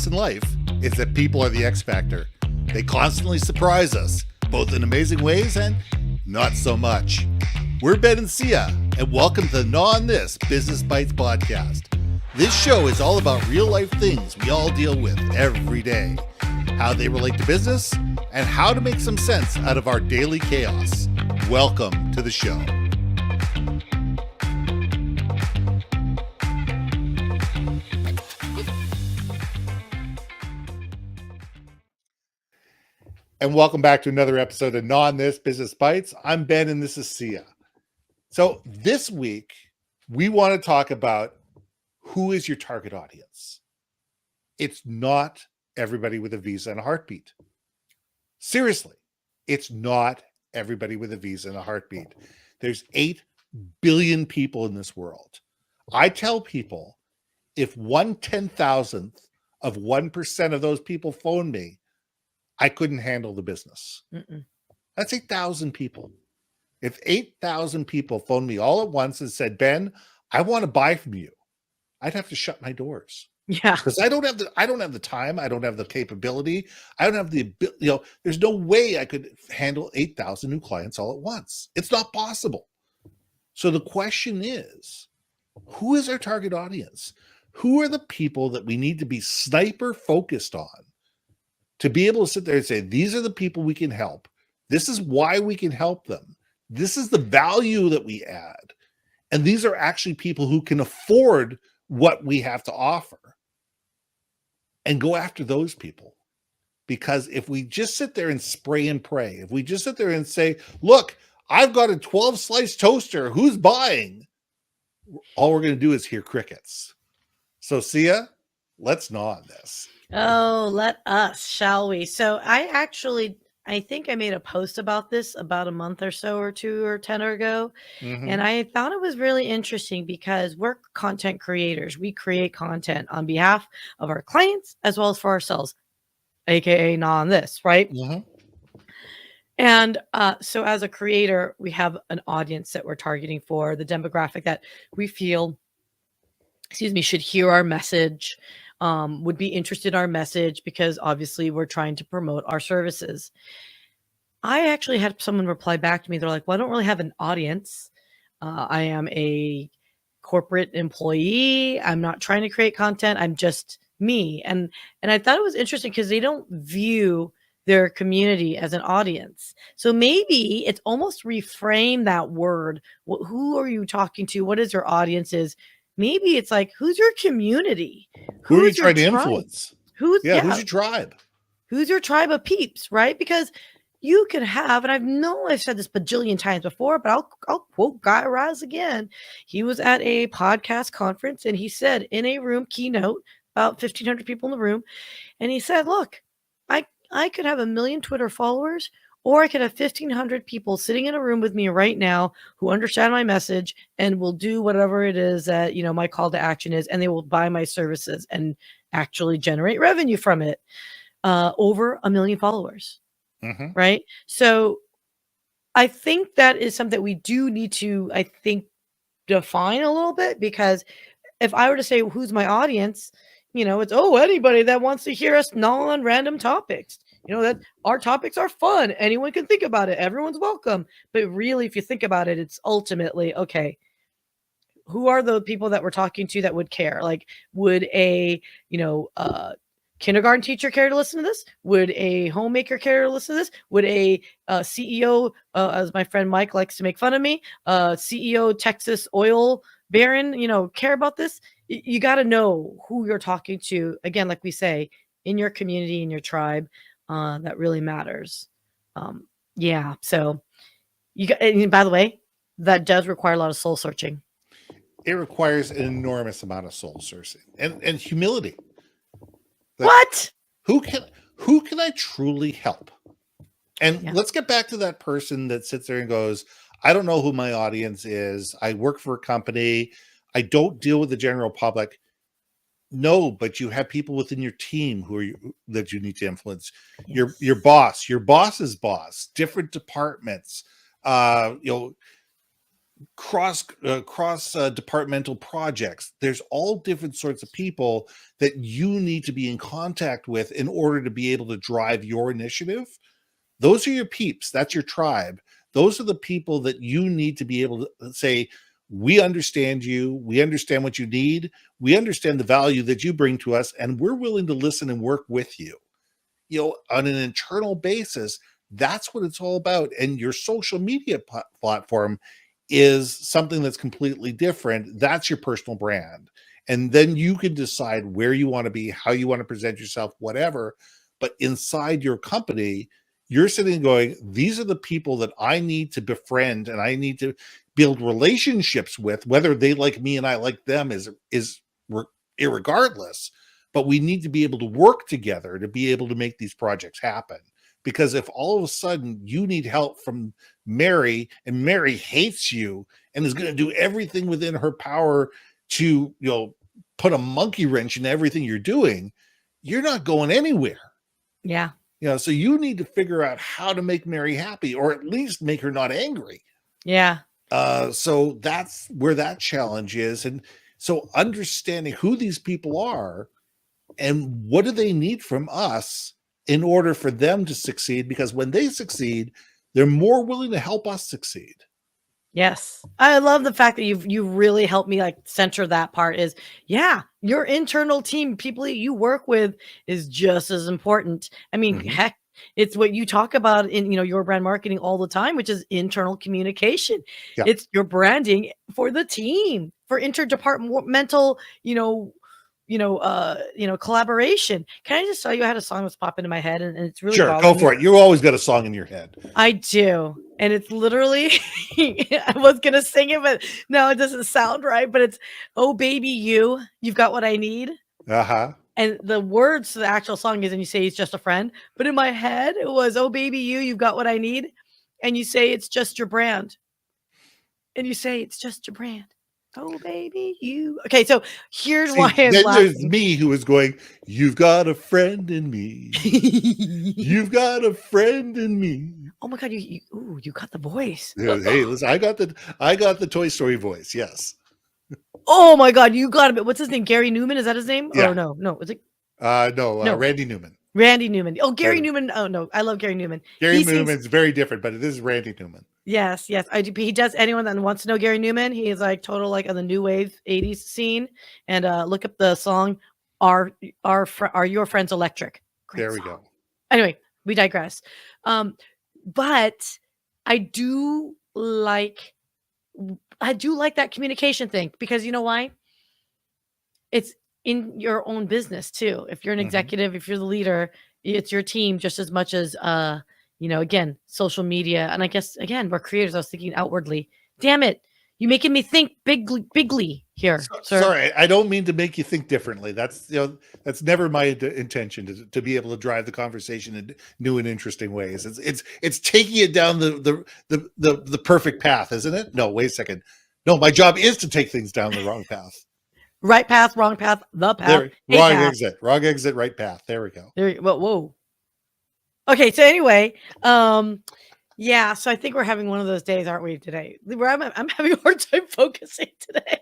In life is that people are the X factor. They constantly surprise us, both in amazing ways and not so much. We're Ben and Syya, and welcome to the Gnaw on This Business Bytes podcast. This show is all about real life things we all deal with every day, how they relate to business, and how to make some sense out of our daily chaos. Welcome to the show. And welcome back to another episode of Gnaw on This Business Bytes. I'm Ben and this is Syya. So this week, we want to talk about who is your target audience. It's not everybody with a visa and a heartbeat. Seriously, it's not everybody with a visa and a heartbeat. There's 8 billion people in this world. I tell people, if 1/10,000th of 1% of those people phone me, I couldn't handle the business. That's 8,000 people. If 8,000 people phoned me all at once and said, Ben, I want to buy from you, I'd have to shut my doors. Yeah. Because I don't have the time. I don't have the capability. I don't have the ability. There's no way I could handle 8,000 new clients all at once. It's not possible. So the question is, who is our target audience? Who are the people that we need to be sniper focused on to be able to sit there and say, these are the people we can help. This is why we can help them. This is the value that we add. And these are actually people who can afford what we have to offer. And go after those people. Because if we just sit there and spray and pray, if we just sit there and say, look, I've got a 12 slice toaster, who's buying? All we're going to do is hear crickets. So Syya, let's gnaw on this. Oh, let us, shall we? So I think I made a post about this about a month or so or 2 or 10 ago. And I thought it was really interesting because we're content creators. We create content on behalf of our clients as well as for ourselves, AKA Gnaw on This, right? And so as a creator, we have an audience that we're targeting for, the demographic that we feel, should hear our message, would be interested in our message because obviously we're trying to promote our services. I actually had someone reply back to me. They're like, well, I don't really have an audience. I am a corporate employee. I'm not trying to create content. I'm just me. And I thought it was interesting because they don't view their community as an audience. So maybe it's almost reframe that word. Who are you talking to? What is your audience is? Maybe it's like, who's your community? Who are you trying to influence? Who's your tribe? Who's your tribe of peeps, right? Because you can have, and I've said this bajillion times before, but I'll quote Guy Raz again. He was at a podcast conference and he said in a room keynote, about 1,500 people in the room. And he said, look, I could have 1 million Twitter followers, or I could have 1,500 people sitting in a room with me right now who understand my message and will do whatever it is that, my call to action is, and they will buy my services and actually generate revenue from it. Over 1 million followers, right? So I think that is something we do need to, define a little bit, because if I were to say, who's my audience, it's, anybody that wants to hear us gnaw on random topics. That our topics are fun. Anyone can think about it. Everyone's welcome. But really, if you think about it, it's ultimately, okay, who are the people that we're talking to that would care? Like, would a, kindergarten teacher care to listen to this? Would a homemaker care to listen to this? Would a CEO, as my friend Mike likes to make fun of me, CEO Texas oil baron, care about this? You got to know who you're talking to. Again, like we say, in your community, in your tribe. That really matters. So you got, and by the way, that does require a lot of soul searching. It requires an enormous amount of soul searching and humility. Like, what? Who can I truly help? And let's get back to that person that sits there and goes, I don't know who my audience is. I work for a company. I don't deal with the general public. No, but you have people within your team that you need to influence. Yes. Your boss's boss, different departments. cross departmental projects. There's all different sorts of people that you need to be in contact with in order to be able to drive your initiative. Those are your peeps. That's your tribe. Those are the people that you need to be able to say, we understand you. We understand what you need. We understand the value that you bring to us, and we're willing to listen and work with you. You know, on an internal basis, that's what it's all about. And your social media platform is something that's completely different. That's your personal brand. And then you can decide where you want to be, how you want to present yourself, whatever. But inside your company, you're sitting going, these are the people that I need to befriend and I need to build relationships with, whether they like me and I like them is irregardless. But we need to be able to work together to be able to make these projects happen. Because if all of a sudden you need help from Mary and Mary hates you and is going to do everything within her power to, you know, put a monkey wrench in everything you're doing, you're not going anywhere. Yeah. You know, so you need to figure out how to make Mary happy, or at least make her not angry. Yeah. So that's where that challenge is. And so understanding who these people are and what do they need from us in order for them to succeed, because when they succeed, they're more willing to help us succeed. Yes. I love the fact that you really helped me like center that part is, yeah, your internal team, people that you work with is just as important. I mean, heck, it's what you talk about in, you know, your brand marketing all the time, which is internal communication. Yeah. It's your branding for the team, for interdepartmental, collaboration. Can I just tell you, I had a song that's popping in my head and it's really sure. Go for it. You always got a song in your head. I do. And it's literally, I was going to sing it, but no, it doesn't sound right. But it's, oh, baby, you've got what I need. Uh-huh. And the words to the actual song is, and you say he's just a friend. But in my head, it was, oh, baby, you've got what I need. And you say it's just your brand. And you say it's just your brand. Oh, baby, you. Okay, so here's why I'm then laughing. There's me who is going, you've got a friend in me. You've got a friend in me. Oh my God, you got the voice. Hey, listen, I got the Toy Story voice. Yes. Oh my God, you got it. What's his name? Gary Newman? Is that his name? Yeah. Or no? Is it? No, Randy Newman. Randy Newman. Oh, Gary Newman. Oh no, I love Gary Newman. Gary Newman's very different, but it is Randy Newman. Yes. He does. Anyone that wants to know Gary Newman, he is like total like on the new wave 80s scene. And look up the song Are Your Friends Electric? Great there we song. go. Anyway, we digress. But I do like that communication thing, because you know why? It's in your own business too. If you're an executive, if you're the leader, it's your team just as much as again, social media. And I guess again, we're creators. I was thinking outwardly. Damn it. You making me think bigly here, sir. Sorry, I don't mean to make you think differently. That's never my intention to be able to drive the conversation in new and interesting ways. It's taking it down the perfect path, isn't it? No, wait a second. No, my job is to take things down the wrong path. Right path, wrong path, the path. Wrong exit, right path. There we go. Whoa. Okay, so anyway, yeah, so I think we're having one of those days, aren't we, today? I'm having a hard time focusing today.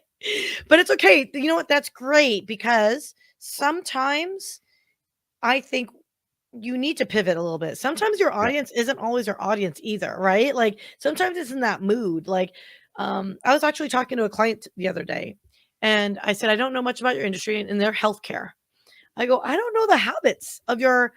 But it's okay. You know what? That's great, because sometimes I think you need to pivot a little bit. Sometimes your audience isn't always your audience either, right? Like sometimes it's in that mood. Like I was actually talking to a client the other day, and I said, I don't know much about your industry and their healthcare. I go, I don't know the habits of your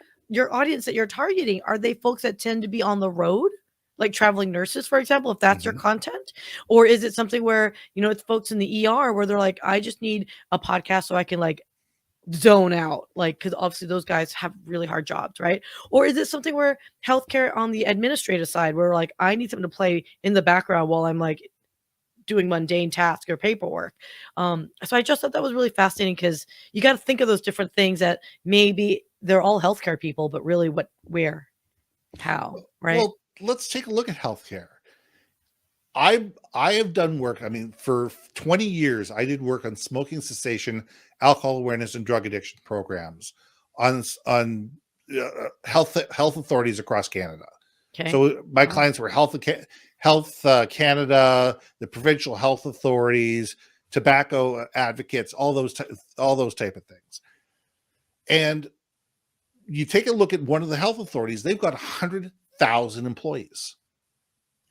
audience that you're targeting. Are they folks that tend to be on the road? Like traveling nurses, for example, if that's your content? Or is it something where, it's folks in the ER where they're like, I just need a podcast so I can like zone out, like, because obviously those guys have really hard jobs, right? Or is it something where healthcare on the administrative side where like I need something to play in the background while I'm like doing mundane tasks or paperwork? So I just thought that was really fascinating, because you got to think of those different things that maybe they're all healthcare people, but really where, how, right? Well, let's take a look at healthcare. I have done work. I mean, for 20 years, I did work on smoking cessation, alcohol awareness, and drug addiction programs on health authorities across Canada. Okay. So my clients were health Health Canada, the provincial health authorities, tobacco advocates, all those type of things. And you take a look at one of the health authorities, they've got 100,000 employees.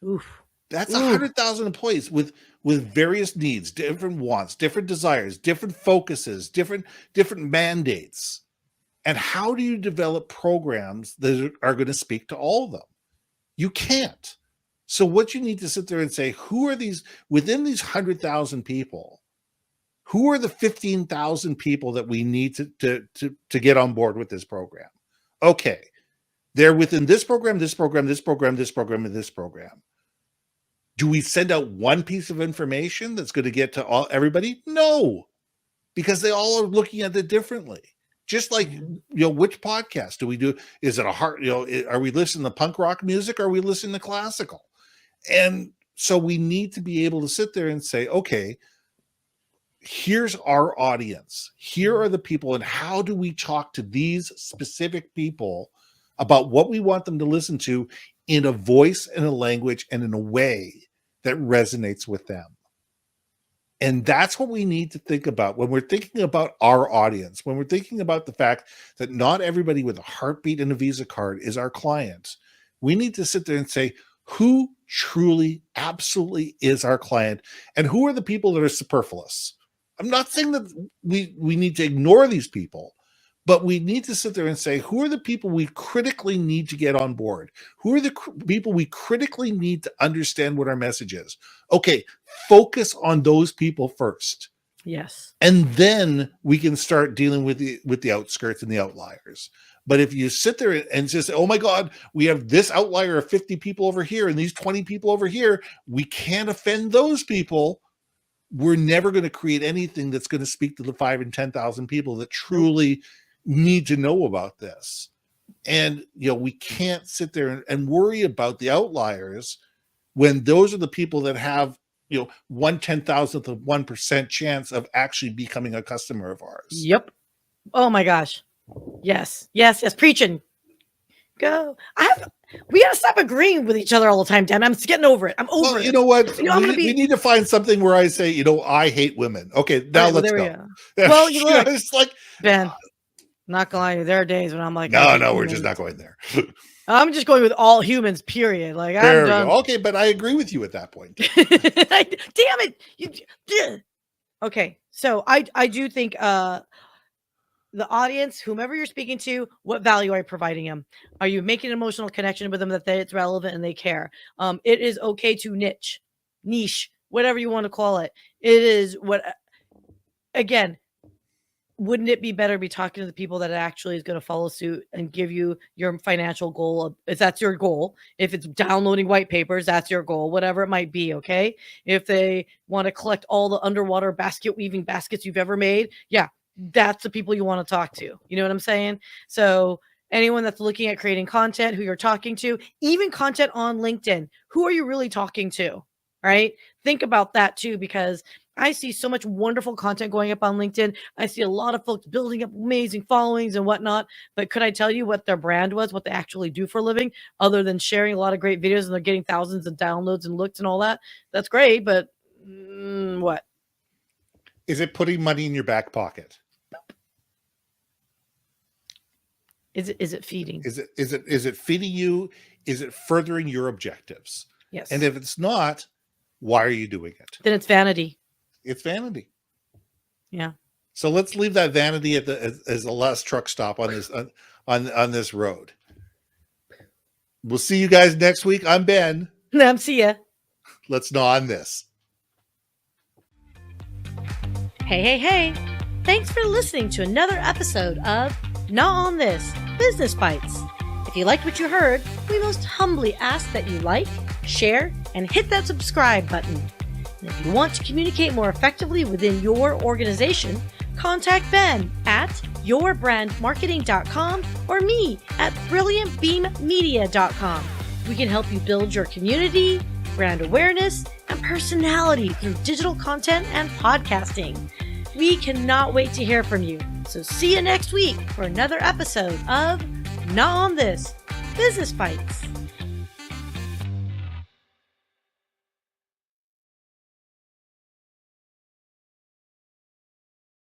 Oof. That's 100,000 employees with various needs, different wants, different desires, different focuses, different mandates. And how do you develop programs that are going to speak to all of them? You can't. So what you need to sit there and say, who are these, within these 100,000 people, who are the 15,000 people that we need to get on board with this program? Okay, they're within this program, this program, this program, this program, and this program. Do we send out one piece of information that's going to get to everybody? No, because they all are looking at it differently. Just like, which podcast do we do? Is it a heart, are we listening to punk rock music? Or are we listening to classical? And so we need to be able to sit there and say, okay, here's our audience. Here are the people, and how do we talk to these specific people about what we want them to listen to in a voice and a language and in a way that resonates with them? And that's what we need to think about when we're thinking about our audience, when we're thinking about the fact that not everybody with a heartbeat and a Visa card is our client. We need to sit there and say, who truly, absolutely is our client, and who are the people that are superfluous? I'm not saying that we need to ignore these people, but we need to sit there and say, who are the people we critically need to get on board? Who are the people we critically need to understand what our message is? Okay, focus on those people first. Yes. And then we can start dealing with the outskirts and the outliers. But if you sit there and just say, oh my God, we have this outlier of 50 people over here and these 20 people over here, we can't offend those people. We're never going to create anything that's going to speak to the 5,000 and 10,000 people that truly need to know about this. And, we can't sit there and worry about the outliers when those are the people that have, 1/10,000th of 1% chance of actually becoming a customer of ours. Yep. Oh my gosh. Yes. Preaching. Go. We gotta stop agreeing with each other all the time, Dan. I'm just getting over it. I'm over it. You know what? We need to find something where I say, I hate women. Okay, now let's go. Well, look, it's like, Ben, not gonna lie to you, there are days when I'm like, no, we're just not going there. I'm just going with all humans, period. Like, I'm done. Okay, but I agree with you at that point. Damn it. Okay, so I do think the audience, whomever you're speaking to, what value are you providing them? Are you making an emotional connection with them that it's relevant and they care? It is okay to niche, whatever you want to call it. It is again, wouldn't it be better to be talking to the people that actually is going to follow suit and give you your financial goal? If that's your goal, if it's downloading white papers, that's your goal, whatever it might be. Okay. If they want to collect all the underwater basket weaving baskets you've ever made, yeah, that's the people you want to talk to. You know what I'm saying? So anyone that's looking at creating content, who you're talking to, even content on LinkedIn, who are you really talking to? Right? Think about that too, because I see so much wonderful content going up on LinkedIn. I see a lot of folks building up amazing followings and whatnot. But could I tell you what their brand was, what they actually do for a living, other than sharing a lot of great videos and they're getting thousands of downloads and looks and all that? That's great, but what? Is it putting money in your back pocket? Is it feeding? Is it feeding you? Is it furthering your objectives? Yes. And if it's not, why are you doing it? Then it's vanity. It's vanity. Yeah. So let's leave that vanity as the last truck stop on this on this road. We'll see you guys next week. I'm Ben. I'm Syya. Let's gnaw on this. Hey. Thanks for listening to another episode of Gnaw on This, Business Bytes. If you liked what you heard, we most humbly ask that you like, share, and hit that subscribe button. And if you want to communicate more effectively within your organization, contact Ben at yourbrandmarketing.com or me at brilliantbeammedia.com. We can help you build your community, brand awareness, and personality through digital content and podcasting. We cannot wait to hear from you. So see you next week for another episode of Gnaw on This, Business Bytes.